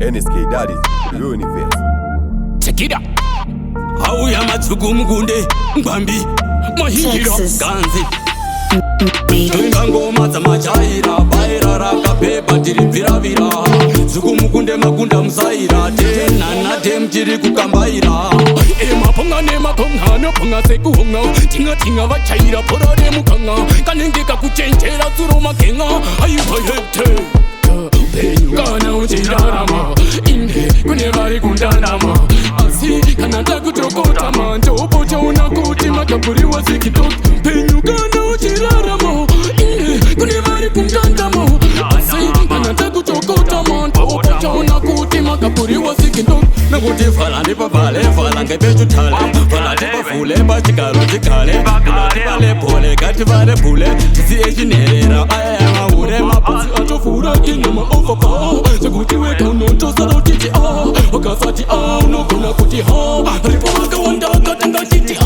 NSK, that is universe. Check it out. Auya Madzvokumukunde Mbambi Mahiro Ganzi Twinga ngoma dzamajaira baira rakapepa tiri bviravira Dzvokumukunde makunda musaira tenana tem tiri kukambaira emaponga nemaponga noponga sekuhonga tinga vachaira pora remukanga kanenge kakuchenjera tsuro makenga aipayete kana uchirarama inde kune vari kundanama asi kana takutokotama ndopochaona kuti makabhuriwa zikitoki penyu kana uchirarama inde kune vari kundandama asi kana takutokotama ndopochaona kuti makabhuriwa zikitoki nokuti fala ndipavhale fala ngepechutale fala tipavhule pachigaro chigare kana tivalepole ngativare bhule tisiye chinherera ayayamahure mapusi atofura kinema ovapa sekuti weka unotosara utiti wakasati unogona kuti ripo vakawanda akatenga titi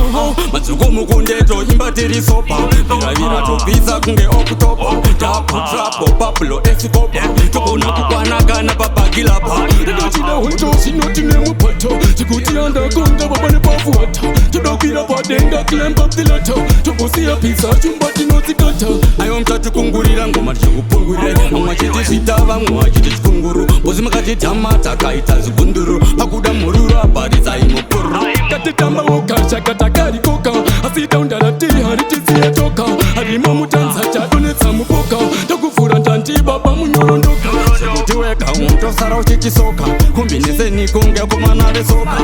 Madzvokumukunde toimba tiri sopa viravira tobvisa kunge okutopa taputrapo papulo esikopa togona kukwana kana papagilapa ndachida honjo sinoti nemupato sekuti andakonga baba nepafuata todakwira padenga climb up the ladder togosiya pisa chumba tinotsikata aiwa mutatikungurira ngoma tichikupungurira vamwe achiti zvita vamwe achiti chikunguru bosi makatitama takaita zigunduru pakuda mururu aparidza imopururu katitamba ukasha katakarikoka asi taundarati haritisiye toka harimo mutanza chadonetsa muboka takuvhura ndanti baba munyorondoka sekuti weka unotosara uchichisoka kombinisenikunge komana vesoka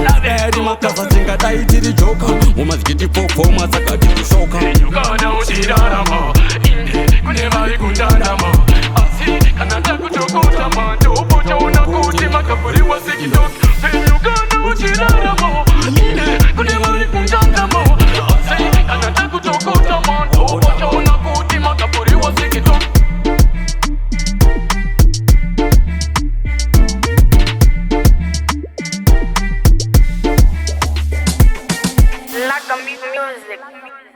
eri makasa tingadai tiri joka mumazichitipopoma sakati kushoka kana uchirarama inde kune vari kundanama asi kana takutokotama ndopochaona kuti makabhuriwa zikitoki penyu kana uchirarama inde kune vari kundanama asi kana takutokotama ndopochaona kuti makabhuriwa zikitoki. Like the music.